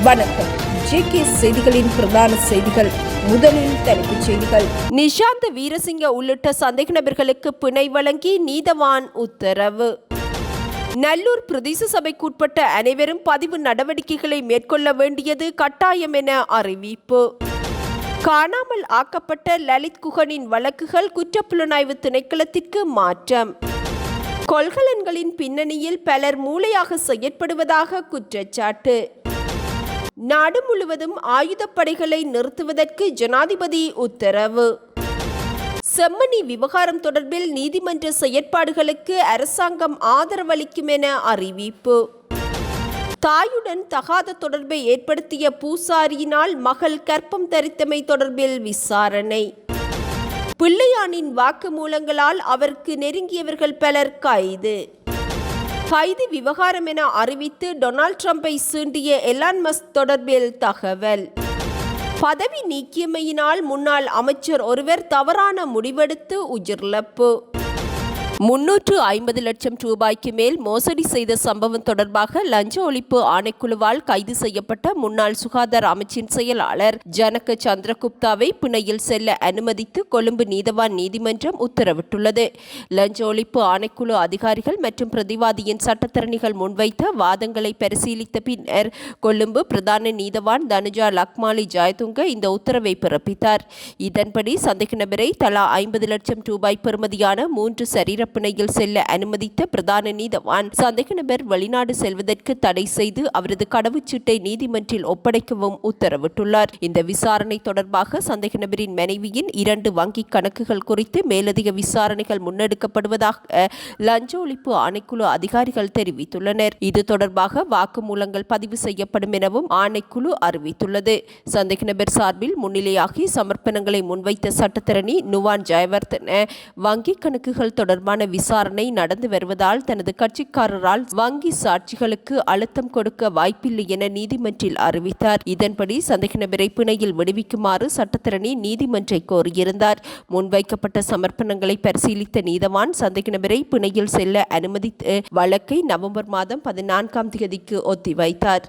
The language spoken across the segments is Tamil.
வணக்கம். ஜேகே செய்திகளின் பிரதான செய்திகள். முதலில் தலைப்புச் செய்திகள். நிஷாந்த் வீரசிங்க உள்ளிட்ட சந்தேக நபர்களுக்கு பிணை வழங்கி நீதவான் உத்தரவு. நல்லூர் பிரதேச சபைக்குட்பட்ட அனைவரும் பதிவு நடவடிக்கைகளை மேற்கொள்ள வேண்டியது கட்டாயம் என அறிவிப்பு. காணாமல் ஆக்கப்பட்ட லலித் குகனின் வழக்குகள் குற்றப்புலனாய்வு திணைக்களத்திற்கு மாற்றம். கொள்கலன்களின் பின்னணியில் பலர் மூளையாக செயற்படுவதாக குற்றச்சாட்டு. நாடு முழுவதும் ஆயுதப்படைகளை நிறுத்துவதற்கு ஜனாதிபதி உத்தரவு. செம்மணி விவகாரம் தொடர்பில் நீதிமன்ற செயற்பாடுகளுக்கு அரசாங்கம் ஆதரவளிக்கும் என அறிவிப்பு. தாயுடன் தகாத தொடர்பை ஏற்படுத்திய பூசாரியினால் மகள் கர்ப்பம் தரித்தமை தொடர்பில் விசாரணை. பிள்ளையானின் வாக்குமூலங்களால் அவருக்கு நெருங்கியவர்கள் பலர் கைது. கைது விவகாரம் என அறிவித்து டொனால்ட் ட்ரம்பை சீண்டிய எலான் மஸ்க் தொடர்பில் தகவல். பதவி நீக்கியமையினால் முன்னாள் அமைச்சர் ஒருவர் தவறான முடிவெடுத்து உயிரிழப்பு. 350 லட்சம் ரூபாய்க்கு மேல் மோசடி செய்த சம்பவம் தொடர்பாக லஞ்ச ஒழிப்பு ஆணைக்குழுவால் கைது செய்யப்பட்ட முன்னாள் சுகாதார அமைச்சின் செயலாளர் ஜனக சந்திரகுப்தாவை பிணையில் செல்ல அனுமதித்து கொழும்பு நீதவான் நீதிமன்றம் உத்தரவிட்டுள்ளது. லஞ்ச ஒழிப்பு ஆணைக்குழு அதிகாரிகள் மற்றும் பிரதிவாதியின் சட்டத்தரணிகள் முன்வைத்த வாதங்களை பரிசீலித்த பின்னர் கொழும்பு பிரதான நீதவான் தனுஜா லக்மாலி ஜயதுங்க இந்த உத்தரவை பிறப்பித்தார். இதன்படி சந்தேக நபரை தலா 50 லட்சம் ரூபாய் பெறுமதியான 3 சரீர பிணையில் செல்ல அனுமதித்த பிரதான நீதவான் சந்தேக நபர் வெளிநாடு செல்வதற்கு தடை செய்து அவரது கடவுச்சீட்டை நீதிமன்றில் ஒப்படைக்கவும் உத்தரவிட்டுள்ளார். இந்த விசாரணை தொடர்பாக சந்தேக நபரின் மனைவியின் 2 வங்கி கணக்குகள் குறித்து மேலதிக விசாரணைகள் முன்னெடுக்கப்படுவதாக லஞ்ச ஒழிப்பு ஆணைக்குழு அதிகாரிகள் தெரிவித்துள்ளனர். இது தொடர்பாக வாக்குமூலங்கள் பதிவு செய்யப்படும் எனவும் ஆணைக்குழு அறிவித்துள்ளது. சந்தேக நபர் சார்பில் முன்னிலையாகி சமர்ப்பணங்களை முன்வைத்த சட்டத்தரணி நுவான் ஜெயவர்தன வங்கி கணக்குகள் தொடர்பான விசாரணை நடந்து வருவதால் தனது கட்சிக்காரரால் வங்கி சாட்சிகளுக்கு அழுத்தம் கொடுக்க வாய்ப்பில்லை என நீதிமன்றில் அறிவித்தார். இதன்படி சந்தேக நபரை பிணையில் விடுவிக்குமாறு சட்டத்தரணி நீதிமன்றை கோரியிருந்தார். முன்வைக்கப்பட்ட சமர்ப்பணங்களை பரிசீலித்த நீதவான் சந்தேக நபரை பிணையில் செல்ல அனுமதித்து வழக்கை நவம்பர் மாதம் 14ஆம் தேதிக்கு ஒத்திவைத்தார்.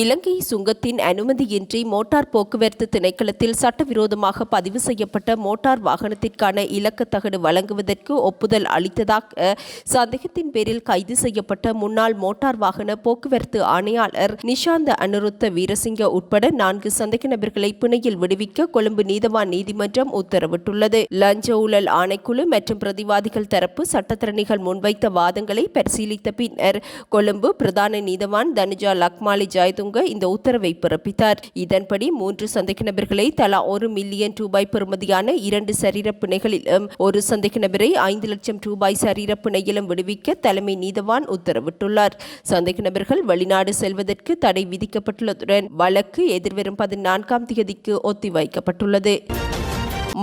இலங்கை சுங்கத்தின் அனுமதியின்றி மோட்டார் போக்குவரத்து திணைக்களத்தில் சட்டவிரோதமாக பதிவு செய்யப்பட்ட மோட்டார் வாகனத்திற்கான இலக்க தகடு வழங்குவதற்கு ஒப்புதல் அளித்ததாக சந்தேகத்தின் பேரில் கைது செய்யப்பட்ட முன்னாள் மோட்டார் வாகன போக்குவரத்து ஆணையாளர் நிஷாந்த் அனுருத்த வீரசிங்க உட்பட 4 சந்தேக நபர்களை பிணையில் விடுவிக்க கொழும்பு நீதவான் நீதிமன்றம் உத்தரவிட்டுள்ளது. லஞ்ச ஊழல் ஆணைக்குழு மற்றும் பிரதிவாதிகள் தரப்பு சட்டத்தரணிகள் முன்வைத்த வாதங்களை பரிசீலித்த பின்னர் கொழும்பு பிரதான நீதவான் தனுஜா லக்மாலி இந்த உத்தரவை பிறப்பித்தார். இதன்படி 3 சந்தேக நபர்களை தலா 1 மில்லியன் ரூபாய் பெறுமதியான 2 சரீர பிணைகளிலும் 1 சந்தேக நபரை 5 லட்சம் ரூபாய் சரீர பிணையிலும் விடுவிக்க தலைமை நீதவான் உத்தரவிட்டுள்ளார். சந்தேக நபர்கள் வெளிநாடு செல்வதற்கு தடை விதிக்கப்பட்டுள்ளதுடன் வழக்கு எதிர்வரும் 14ஆம் தேதிக்கு ஒத்திவைக்கப்பட்டுள்ளது.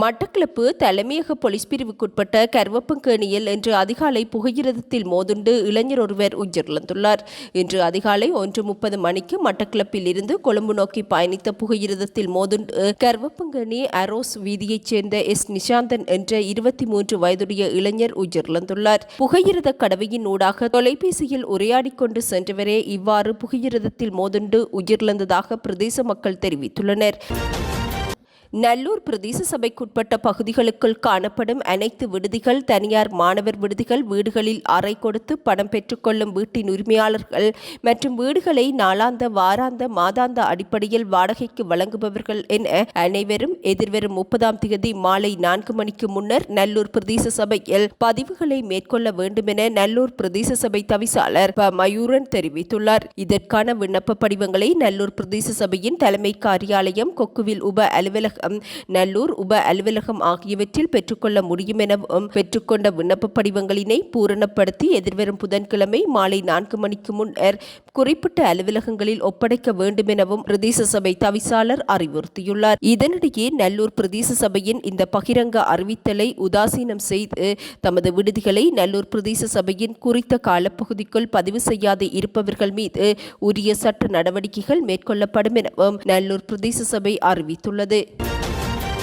மட்டக்களப்பு தலைமையக போலீஸ் பிரிவுக்குட்பட்ட கருவப்பங்கேணியில் இன்று அதிகாலை புகையிரதத்தில் மோதுண்டு இளைஞர் ஒருவர் உயிரிழந்துள்ளார். இன்று அதிகாலை 1:30 மணிக்கு மட்டக்களப்பில் இருந்து கொழும்பு நோக்கி பயணித்த புகையிரதத்தில் மோதுண்டு கருவப்பங்கேணி அரோஸ் வீதியைச் சேர்ந்த எஸ் நிஷாந்தன் என்ற 23 வயதுடைய இளைஞர் உயிரிழந்துள்ளார். புகையிரத கடவையின் ஊடாக தொலைபேசியில் உரையாடிக் கொண்டு சென்றவரே இவ்வாறு புகையிரதத்தில் மோதுண்டு உயிரிழந்ததாக பிரதேச மக்கள் தெரிவித்துள்ளனர். நல்லூர் பிரதேச சபைக்குட்பட்ட பகுதிகளுக்குள் காணப்படும் அனைத்து விடுதிகள், தனியார் மாணவர் விடுதிகள், வீடுகளில் அறை கொடுத்து பணம் பெற்றுக்கொள்ளும் வீட்டின் உரிமையாளர்கள் மற்றும் வீடுகளை நாளாந்த, வாராந்த, மாதாந்த அடிப்படையில் வாடகைக்கு வழங்குபவர்கள் என அனைவரும் எதிர்வரும் 30ஆம் தேதி மாலை 4 மணிக்கு முன்னர் நல்லூர் பிரதேச சபையில் பதிவுகளை மேற்கொள்ள வேண்டும் என நல்லூர் பிரதேச சபை தவிசாளர் மயூரன் தெரிவித்துள்ளார். இதற்கான விண்ணப்ப படிவங்களை நல்லூர் பிரதேச சபையின் தலைமை காரியாலயம், கொக்குவில் உப அலுவலகம், நல்லூர் உப அலுவலகம் ஆகியவற்றில் பெற்றுக்கொள்ள முடியும் எனவும் பெற்றுக்கொண்ட விண்ணப்ப படிவங்களினை பூரணப்படுத்தி எதிர்வரும் புதன்கிழமை மாலை 4 மணிக்கு முன்னர் குறிப்பிட்ட அலுவலகங்களில் ஒப்படைக்க வேண்டும் எனவும் பிரதேச சபை தவிசாளர் அறிவுறுத்தியுள்ளார். இதனிடையே நல்லூர் பிரதேச சபையின் இந்த பகிரங்க அறிவித்தலை உதாசீனம் செய்து தமது விடுதிகளை நல்லூர் பிரதேச சபையின் குறித்த காலப்பகுதிக்குள் பதிவு செய்யாது இருப்பவர்கள் மீது உரிய சட்ட நடவடிக்கைகள் மேற்கொள்ளப்படும் எனவும் நல்லூர் பிரதேச சபை அறிவித்துள்ளது.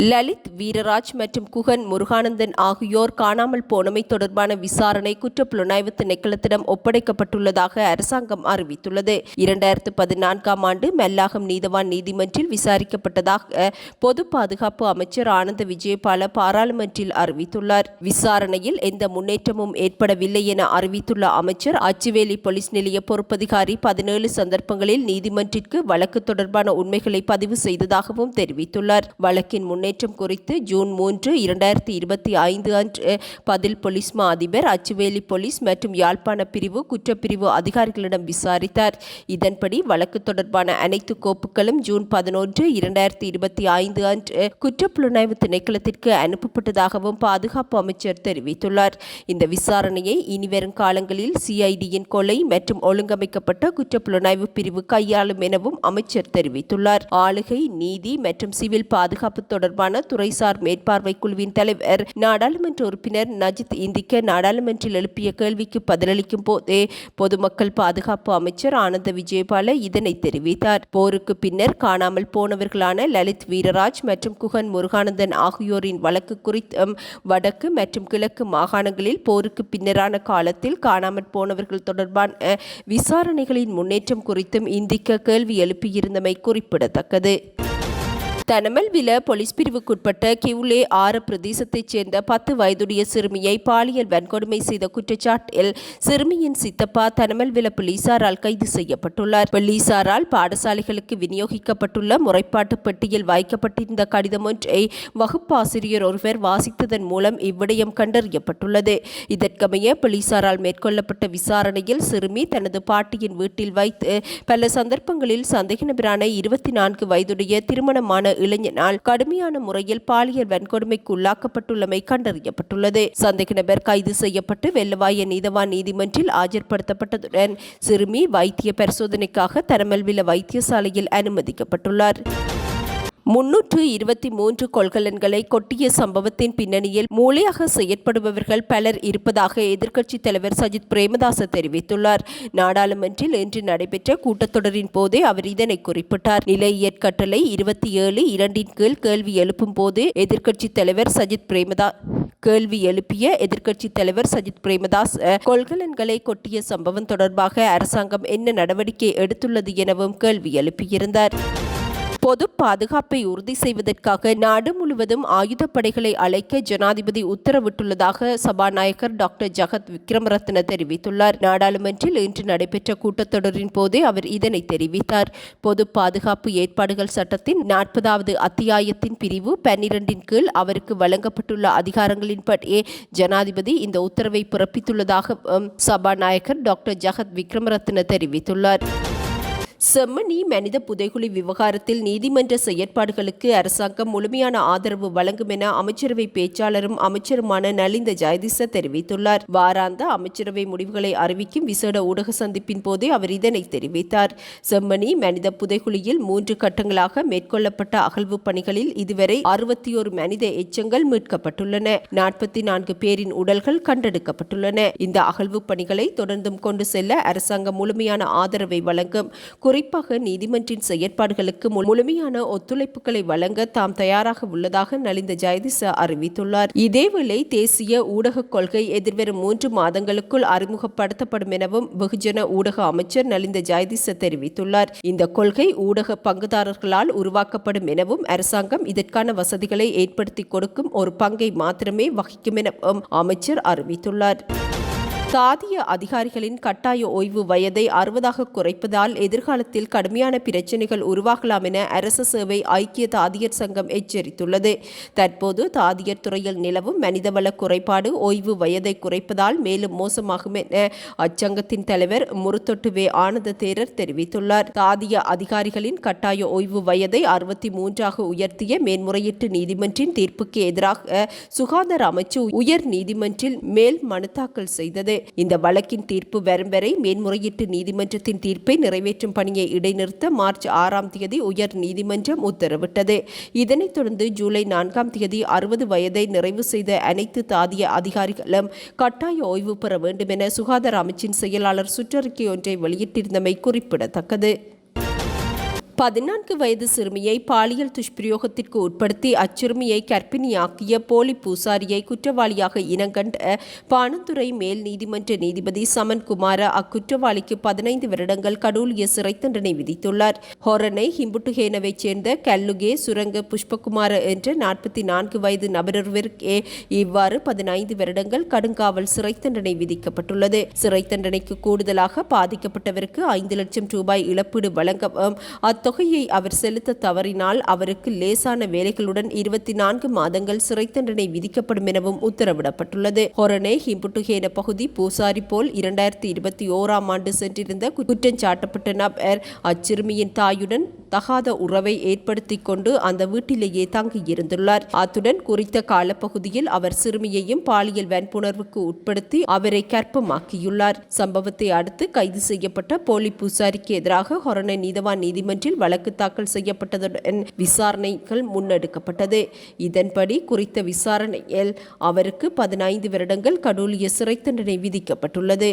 லலித் வீரராஜ் மற்றும் குகன் முருகானந்தன் ஆகியோர் காணாமல் போனமை தொடர்பான விசாரணை குற்றப்புலனாய்வு திணைக்களத்திடம் ஒப்படைக்கப்பட்டுள்ளதாக அரசாங்கம் அறிவித்துள்ளது. 2014ஆம் ஆண்டு மெல்லாகம் நீதவான் நீதிமன்றில் விசாரிக்கப்பட்டதாக பொது பாதுகாப்பு அமைச்சர் ஆனந்த விஜயபால பாராளுமன்றில் அறிவித்துள்ளார். விசாரணையில் எந்த முன்னேற்றமும் ஏற்படவில்லை என அறிவித்துள்ள அமைச்சர் அச்சுவேலி போலீஸ் நிலைய பொறுப்பதிகாரி 17 சந்தர்ப்பங்களில் நீதிமன்றிற்கு வழக்கு தொடர்பான உண்மைகளை பதிவு செய்ததாகவும் தெரிவித்துள்ளார். வழக்கின் முன்னேற்றம் குறித்து ஜூன் 3, 2025 அன்று பதில் போலீஸ் மா அதிபர் அச்சுவேலி போலீஸ் மற்றும் யாழ்ப்பாண பிரிவு குற்றப்பிரிவு அதிகாரிகளிடம் விசாரித்தார். இதன்படி வழக்கு தொடர்பான அனைத்து கோப்புகளும் ஜூன் 11, 2025 அன்று குற்றப்புலனாய்வு திணைக்களத்திற்கு அனுப்பப்பட்டதாகவும் பாதுகாப்பு அமைச்சர் தெரிவித்துள்ளார். இந்த விசாரணையை இனிவரும் காலங்களில் சிஐடியின் கொலை மற்றும் ஒழுங்கமைக்கப்பட்ட குற்றப்புலனாய்வு பிரிவு கையாளும் எனவும் அமைச்சர் தெரிவித்துள்ளார். ஆளுகை, நீதி மற்றும் சிவில் பாதுகாப்பு தொடர்பான துறைசார் மேற்பார்வை குழுவின் தலைவர் நாடாளுமன்ற உறுப்பினர் நஜித் இந்திக்க நாடாளுமன்றில் எழுப்பிய கேள்விக்கு பதிலளிக்கும் போதே பொதுமக்கள் பாதுகாப்பு அமைச்சர் ஆனந்த விஜயபால இதனை தெரிவித்தார். போருக்கு பின்னர் காணாமல் போனவர்களான லலித் வீரராஜ் மற்றும் குகன் முருகானந்தன் ஆகியோரின் வழக்கு குறித்தும் வடக்கு மற்றும் கிழக்கு மாகாணங்களில் போருக்கு பின்னரான காலத்தில் காணாமல் போனவர்கள் தொடர்பான விசாரணைகளின் முன்னேற்றம் குறித்தும் இந்திக்க கேள்வி எழுப்பியிருந்தமை குறிப்பிடத்தக்கது. தனமல்வில போலீஸ் பிரிவுக்குட்பட்ட கிவுலே 6 பிரதேசத்தைச் சேர்ந்த 10 வயதுடைய சிறுமியை பாலியல் வன்கொடுமை செய்த குற்றச்சாட்டில் சிறுமியின் சித்தப்பா தனமல்வில போலீசாரால் கைது செய்யப்பட்டுள்ளார். போலீசாரால் பாடசாலைகளுக்கு விநியோகிக்கப்பட்டுள்ள முறைப்பாட்டு பெட்டியில் வைக்கப்பட்டிருந்த கடிதம் ஒன்றை வகுப்பாசிரியர் ஒருவர் வாசித்ததன் மூலம் இவ்விடயம் கண்டறியப்பட்டுள்ளது. இதற்கமைய போலீசாரால் மேற்கொள்ளப்பட்ட விசாரணையில் சிறுமி தனது பாட்டியின் வீட்டில் வைத்து பல சந்தர்ப்பங்களில் சந்தேக நபரான 24 வயதுடைய திருமணமான இளைஞனால் கடுமையான முறையில் பாலியல் வன்கொடுமைக்கு உள்ளாக்கப்பட்டுள்ளமை கண்டறியப்பட்டுள்ளது. சந்தேக நபர் கைது செய்யப்பட்டு வெள்ளவாய நீதவான் நீதிமன்றில் ஆஜர்படுத்தப்பட்டதுடன் சிறுமி வைத்திய பரிசோதனைக்காக தனமல்வில வைத்தியசாலையில் அனுமதிக்கப்பட்டுள்ளார். 323 கொள்கலன்களை கொட்டிய சம்பவத்தின் பின்னணியில் மூளையாக செயற்படுபவர்கள் பலர் இருப்பதாக எதிர்க்கட்சித் தலைவர் சஜித் பிரேமதாச தெரிவித்துள்ளார். நாடாளுமன்றில் இன்று நடைபெற்ற கூட்டத்தொடரின் போதே அவர் இதனை குறிப்பிட்டார். நிலையியற் கட்டளை 27(2) கீழ் கேள்வி எழுப்பும் போது எதிர்க்கட்சித் தலைவர் சஜித் பிரேமதாஸ் கொள்கலன்களை கொட்டிய சம்பவம் தொடர்பாக அரசாங்கம் என்ன நடவடிக்கை எடுத்துள்ளது எனவும் கேள்வி எழுப்பியிருந்தார். பொது பாதுகாப்பை உறுதி செய்வதற்காக நாடு முழுவதும் ஆயுதப்படைகளை அழைக்க ஜனாதிபதி உத்தரவிட்டுள்ளதாக சபாநாயகர் டாக்டர் ஜகத் விக்ரமரத்ன தெரிவித்துள்ளார். நாடாளுமன்றில் இன்று நடைபெற்ற கூட்டத்தொடரின் போதே அவர் இதனை தெரிவித்தார். பொது பாதுகாப்பு ஏற்பாடுகள் சட்டத்தின் 40வது அத்தியாயத்தின் பிரிவு 12 கீழ் அவருக்கு வழங்கப்பட்டுள்ள அதிகாரங்களின்படி ஜனாதிபதி இந்த உத்தரவை பிறப்பித்துள்ளதாக சபாநாயகர் டாக்டர் ஜகத் விக்ரமரத்ன தெரிவித்துள்ளார். செம்மணி மனித புதைகுழி விவகாரத்தில் நீதிமன்ற செயற்பாடுகளுக்கு அரசாங்கம் முழுமையான ஆதரவு வழங்கும் என அமைச்சரவை பேச்சாளரும் அமைச்சருமான நலிந்த ஜெயதிச தெரிவித்துள்ளார். வாராந்த அமைச்சரவை முடிவுகளை அறிவிக்கும் விசேட ஊடக சந்திப்பின் போதே அவர் இதனை தெரிவித்தார். செம்மணி மனித புதைகுழியில் 3 கட்டங்களாக மேற்கொள்ளப்பட்ட அகழ்வு பணிகளில் இதுவரை 61 மனித எச்சங்கள் மீட்கப்பட்டுள்ளன. 44 பேரின் உடல்கள் கண்டெடுக்கப்பட்டுள்ளன. இந்த அகழ்வு பணிகளை தொடர்ந்தும் கொண்டு செல்ல அரசாங்கம் முழுமையான ஆதரவை வழங்கும். குறிப்பாக நீதிமன்றின் செயற்பாடுகளுக்கு முழுமையான ஒத்துழைப்புகளை வழங்க தாம் தயாராக உள்ளதாக நலிந்த ஜெயதிச அறிவித்துள்ளார். இதேவேளை தேசிய ஊடக கொள்கை எதிர்வரும் 3 மாதங்களுக்குள் அறிமுகப்படுத்தப்படும் எனவும் வெகுஜன ஊடக அமைச்சர் நலிந்த ஜெயதிச தெரிவித்துள்ளார். இந்த கொள்கை ஊடக பங்குதாரர்களால் உருவாக்கப்படும் எனவும் அரசாங்கம் இதற்கான வசதிகளை ஏற்படுத்தி கொடுக்கும் ஒரு பங்கை மாத்திரமே வகிக்கும் எனவும் அமைச்சர் அறிவித்துள்ளார். தாதிய அதிகாரிகளின் கட்டாய ஓய்வு வயதை 60ஆக குறைப்பதால் எதிர்காலத்தில் கடுமையான பிரச்சினைகள் உருவாகலாம் என அரச சேவை ஐக்கிய தாதியர் சங்கம் எச்சரித்துள்ளது. தற்போது தாதியர் துறையில் நிலவும் மனிதவள குறைபாடு ஓய்வு வயதை குறைப்பதால் மேலும் மோசமாகும் என அச்சங்கத்தின் தலைவர் முருத்தொட்டு ஆனந்த தேரர் தெரிவித்துள்ளார். தாதிய அதிகாரிகளின் கட்டாய ஓய்வு வயதை 63ஆக உயர்த்திய மேன்முறையீட்டு நீதிமன்றின் தீர்ப்புக்கு எதிராக சுகாதார அமைச்சு உயர் நீதிமன்றில் மேல் மனு தாக்கல் செய்தது. இந்த வழக்கின் தீர்ப்பு வரும் வரை மேன்முறையீட்டு நீதிமன்றத்தின் தீர்ப்பை நிறைவேற்றும் பணியை இடைநிறுத்த மார்ச் 6ஆம் தேதி உயர் நீதிமன்றம் உத்தரவிட்டது. இதனைத் தொடர்ந்து ஜூலை 4ஆம் தேதி 60 வயதை நிறைவு செய்த அனைத்து தாதிய அதிகாரிகளும் கட்டாய ஓய்வு பெற வேண்டும் என சுகாதார அமைச்சின் செயலாளர் சுற்றறிக்கை ஒன்றை வெளியிட்டிருந்தமை குறிப்பிடத்தக்கது. 14 வயது சிறுமியை பாலியல் துஷ்பிரயோகத்திற்கு உட்படுத்தி அச்சிறுமியை கர்ப்பிணியாக்கிய போலி பூசாரியை குற்றவாளியாக இனங்கண்ட பாணந்துறை மேல் நீதிமன்ற நீதிபதி சமன்குமார அக்குற்றவாளிக்கு 15 வருடங்கள் கடூழிய சிறை தண்டனை விதித்துள்ளார். ஹொரணை ஹிம்புட்டுஹேனவைச் சேர்ந்த கல்லுகே சுரங்க புஷ்பகுமார என்ற 44 வயது நபரொருவருக்கே இவ்வாறு 15 வருடங்கள் கடுங்காவல் சிறை தண்டனை விதிக்கப்பட்டுள்ளது. சிறை தண்டனைக்கு கூடுதலாக பாதிக்கப்பட்டவருக்கு 5 லட்சம் ரூபாய் இழப்பீடு வழங்கவும் தொகையை அவர் செலுத்த தவறினால் அவருக்கு லேசான வேலைகளுடன் 24 மாதங்கள் சிறை தண்டனை விதிக்கப்படும் எனவும் உத்தரவிடப்பட்டுள்ளது. ஹொரணே ஹிம்புட்டுஹேன பகுதி பூசாரி போல் 2021ஆம் ஆண்டு சென்றிருந்த குற்றஞ்சாட்டப்பட்ட நபர் அச்சிறுமியின் தாயுடன் தகாத உறவை ஏற்படுத்திக் கொண்டு அந்த வீட்டிலேயே தங்கியிருந்துள்ளார். அத்துடன் குறித்த காலப்பகுதியில் அவர் சிறுமியையும் பாலியல் வன்புணர்வுக்கு உட்படுத்தி அவரை கர்ப்பமாக்கியுள்ளார். சம்பவத்தை அடுத்து கைது செய்யப்பட்ட போலி பூசாரிக்கு எதிராக ஹொரணை நீதவான் நீதிமன்றில் வழக்கு தாக்கல் செய்யப்பட்டதுடன் விசாரணைகள் முன்னெடுக்கப்பட்டது. இதன்படி குறித்த விசாரணையில் அவருக்கு 15 வருடங்கள் கடூழிய சிறை தண்டனை விதிக்கப்பட்டுள்ளது.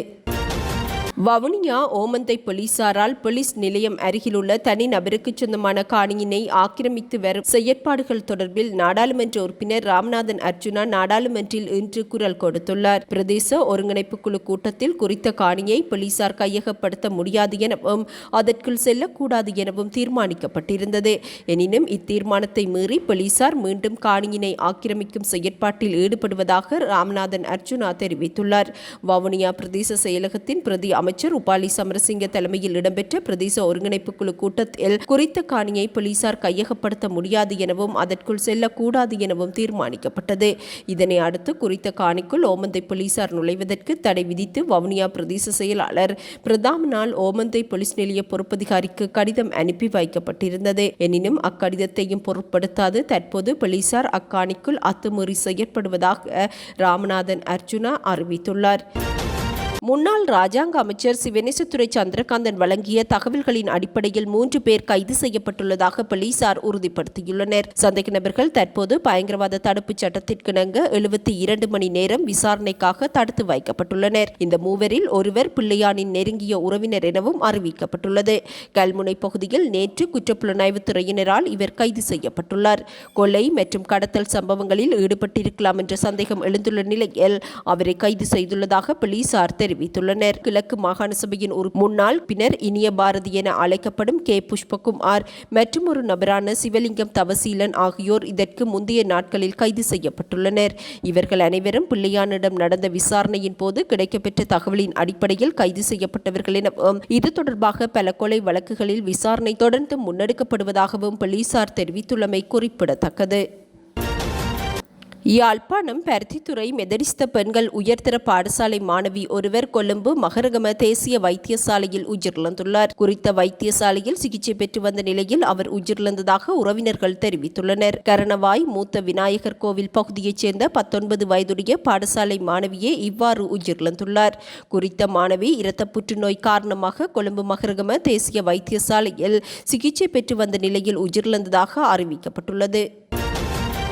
வவுனியா ஓமந்தை போலீசாரால் போலீஸ் நிலையம் அருகிலுள்ள தனி நபருக்கு சொந்தமான காணியினை ஆக்கிரமித்து வரும் செயற்பாடுகள் தொடர்பில் நாடாளுமன்ற உறுப்பினர் ராமநாதன் அர்ஜுனா நாடாளுமன்றில் இன்று குரல் கொடுத்துள்ளார். பிரதேச ஒருங்கிணைப்பு குழு கூட்டத்தில் குறித்த காணியை போலீசார் கையகப்படுத்த முடியாது எனவும் அதற்குள் செல்லக்கூடாது எனவும் தீர்மானிக்கப்பட்டிருந்தது. எனினும் இத்தீர்மானத்தை மீறி போலீசார் மீண்டும் காணியினை ஆக்கிரமிக்கும் செயற்பாட்டில் ஈடுபடுவதாக ராமநாதன் அர்ஜுனா தெரிவித்துள்ளார். வவுனியா பிரதேச செயலகத்தின் பிரதி அமைச்சர் உபாலி சமரசிங்க தலைமையில் இடம்பெற்ற பிரதேச ஒருங்கிணைப்பு குழு கூட்டத்தில் குறித்த காணியை போலீசார் கையகப்படுத்த முடியாது எனவும் அதற்குள் செல்லக்கூடாது எனவும் தீர்மானிக்கப்பட்டது. இதனை அடுத்து குறித்த காணிக்குள் ஓமந்தை போலீசார் நுழைவதற்கு தடை விதித்து வவுனியா பிரதேச செயலாளர் பிரதாமனால் ஓமந்தை போலீஸ் நிலைய பொறுப்பதிகாரிக்கு கடிதம் அனுப்பி வைக்கப்பட்டிருந்தது. எனினும் அக்கடிதத்தையும் பொருட்படுத்தாது தற்போது போலீசார் அக்காணிக்குள் அத்துமீறி செயற்படுவதாக ராமநாதன் அர்ஜுனா அறிவித்துள்ளார். முன்னாள் ராஜாங்க அமைச்சர் சிவனேசத்துறை சந்திரகாந்தன் வழங்கிய தகவல்களின் அடிப்படையில் 3 பேர் கைது செய்யப்பட்டுள்ளதாக போலீசார் உறுதிப்படுத்தியுள்ளனர். சந்தேக நபர்கள் தற்போது பயங்கரவாத தடுப்பு சட்டத்திற்கிணங்க 72 மணி நேரம் விசாரணைக்காக தடுத்து வைக்கப்பட்டுள்ளனர். இந்த மூவரில் ஒருவர் பிள்ளையானின் நெருங்கிய உறவினர் எனவும் அறிவிக்கப்பட்டுள்ளது. கல்முனை பகுதியில் நேற்று குற்றப்புலனாய்வுத் துறையினரால் இவர் கைது செய்யப்பட்டுள்ளார். கொலை மற்றும் கடத்தல் சம்பவங்களில் ஈடுபட்டிருக்கலாம் என்ற சந்தேகம் எழுந்துள்ள நிலையில் அவரை கைது செய்துள்ளதாக போலீசார் தெரிவித்துள்ளனர். கிழக்கு மாகாண சபையின் ஒரு முன்னாள் பின்னர் இனிய பாரதி என அழைக்கப்படும் கே புஷ்பகுமார் மற்றும் ஒரு நபரான சிவலிங்கம் தவசீலன் ஆகியோர் இதற்கு முந்தைய நாட்களில் கைது செய்யப்பட்டுள்ளனர். இவர்கள் அனைவரும் பிள்ளையானிடம் நடந்த விசாரணையின் போது கிடைக்கப்பெற்ற தகவலின் அடிப்படையில் கைது செய்யப்பட்டவர்கள் எனவும் இது தொடர்பாக பல கொலை வழக்குகளில் விசாரணை தொடர்ந்து முன்னெடுக்கப்படுவதாகவும் போலீசார் தெரிவித்துள்ளமை குறிப்பிடத்தக்கது. யாழ்ப்பாணம் பருத்தித்துறை மெதடிஸ்த பெண்கள் உயர்தர பாடசாலை மாணவி ஒருவர் கொழும்பு மகரகம தேசிய வைத்தியசாலையில் உயிரிழந்துள்ளார். குறித்த வைத்தியசாலையில் சிகிச்சை பெற்று வந்த நிலையில் அவர் உயிரிழந்ததாக உறவினர்கள் தெரிவித்துள்ளனர். கரணவாய் மூத்த விநாயகர் கோவில் பகுதியைச் சேர்ந்த 19 வயதுடைய பாடசாலை மாணவியே இவ்வாறு உயிரிழந்துள்ளார். குறித்த மாணவி இரத்த புற்றுநோய் காரணமாக கொழும்பு மகரகம தேசிய வைத்தியசாலையில் சிகிச்சை பெற்று வந்த நிலையில் உயிரிழந்ததாக அறிவிக்கப்பட்டுள்ளது.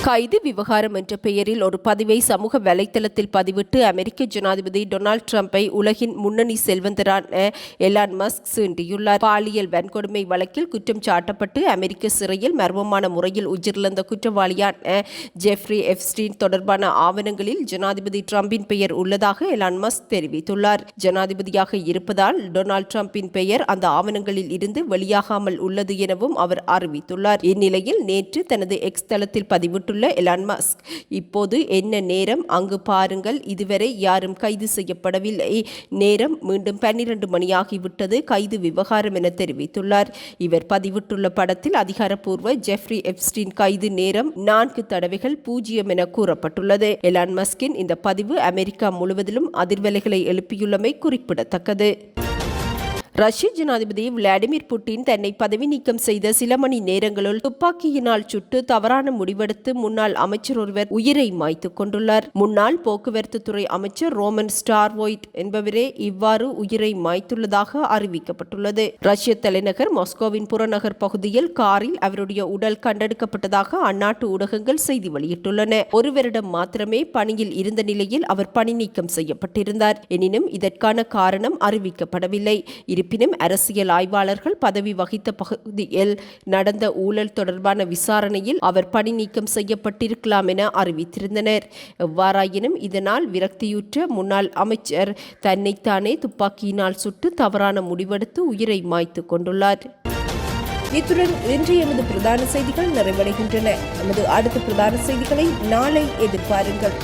கைது விவகாரம் என்ற பெயரில் ஒரு பதிவை சமூக வலைத்தளத்தில் பதிவிட்டு அமெரிக்க ஜனாதிபதி டொனால்ட் ட்ரம்பை உலகின் முன்னணி செல்வந்தரான எலான் மஸ்க் சீண்டியுள்ளார். பாலியல் வன்கொடுமை வழக்கில் குற்றம் சாட்டப்பட்டு அமெரிக்க சிறையில் மர்மமான முறையில் உயிரிழந்த குற்றவாளியான ஜெஃப்ரி எப்ஸ்டீன் தொடர்பான ஆவணங்களில் ஜனாதிபதி ட்ரம்பின் பெயர் உள்ளதாக எலான் மஸ்க் தெரிவித்துள்ளார். ஜனாதிபதியாக இருப்பதால் டொனால்ட் ட்ரம்பின் பெயர் அந்த ஆவணங்களில் இருந்து வெளியாகாமல் உள்ளது எனவும் அவர் அறிவித்துள்ளார். இந்நிலையில் நேற்று தனது எக்ஸ் தளத்தில் பதிவிட்டு எலான் மஸ்க் இப்போது என்ன நேரம் அங்கு பாருங்கள், இதுவரை யாரும் கைது செய்யப்படவில்லை, நேரம் மீண்டும் 12 மணியாகிவிட்டது, கைது விவகாரம் என தெரிவித்துள்ளார். இவர் பதிவிட்டுள்ள படத்தில் அதிகாரப்பூர்வ ஜெஃப்ரி எப்ஸ்டீன் கைது நேரம் 4 தடவைகள் 0 என கூறப்பட்டுள்ளது. எலான் மஸ்கின் இந்த பதிவு அமெரிக்கா முழுவதிலும் அதிர்வலைகளை எழுப்பியுள்ளமை குறிப்பிடத்தக்கது. ரஷ்ய ஜனாதிபதி விளாடிமிர் புட்டின் தன்னை பதவி நீக்கம் செய்த சில மணி நேரங்களுள் துப்பாக்கியினால் சுட்டு தவறான முடிவெடுத்து முன்னாள் அமைச்சர் ஒருவர் உயிரை மாய்த்துக் கொண்டுள்ளார். முன்னாள் போக்குவரத்து துறை அமைச்சர் ரோமன் ஸ்டார்வோய்ட் என்பவரே இவ்வாறு உயிரை மாய்த்துள்ளதாக அறிவிக்கப்பட்டுள்ளது. ரஷ்ய தலைநகர் மாஸ்கோவின் புறநகர் பகுதியில் காரில் அவருடைய உடல் கண்டெடுக்கப்பட்டதாக அந்நாட்டு ஊடகங்கள் செய்தி வெளியிட்டுள்ளன. ஒரு வருடம் மாத்திரமே பணியில் இருந்த நிலையில் அவர் பணி நீக்கம் செய்யப்பட்டிருந்தார். எனினும் இதற்கான காரணம் அறிவிக்கப்படவில்லை. இருப்பினும் அரசியல் ஆய்வாளர்கள் பதவி வகித்த பகுதியில் நடந்த ஊழல் தொடர்பான விசாரணையில் அவர் பணி நீக்கம் செய்யப்பட்டிருக்கலாம் என அறிவித்திருந்தனர். எவ்வாறாயினும் இதனால் விரக்தியுற்ற முன்னாள் அமைச்சர் தன்னைத்தானே துப்பாக்கியினால் சுட்டு தவறான முடிவெடுத்து உயிரை மாய்த்து கொண்டுள்ளார். இத்துடன் இன்று எமது பிரதான செய்திகள் நிறைவடைகின்றன. நமது அடுத்த பிரதான செய்திகளை நாளை எதிர்பாருங்கள்.